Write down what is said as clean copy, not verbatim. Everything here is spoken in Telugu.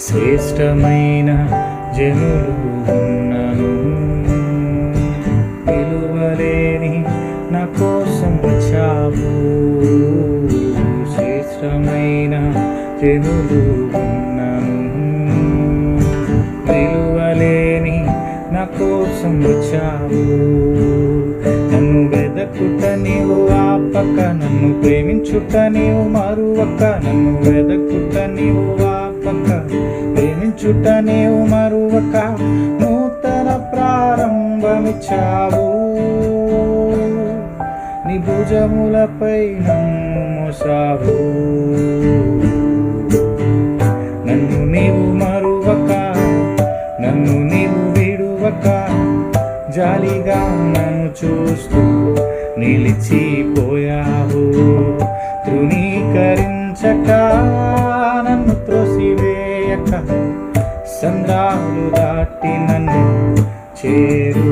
శ్రేష్టమైన జనులు ఉన్నను, విలువలేని నా కోసం వచ్చావు. శ్రేష్టమైన జనులు ఉన్నను, విలువలేని నా కోసం వచ్చావు. నన్ను వెదకుట నీవు ఆపక, నన్ను ప్రేమించుట నీవు మరువక. నన్ను వెదకుట నీవు ఆపక, ప్రేమించుట నీవు మరువక. నూతన ప్రారంభమిచ్చావు, నీ భుజములపై నన్ను మోసావు. నన్ను నీవు మరువక, నన్ను నీవు విడువక, జాలిగా నన్ను చూస్తూ నిలిచిపోయావు. తృణీకరించక, నన్ను త్రోసివేయక, సంద్రాలు దాటి నన్ను చేరు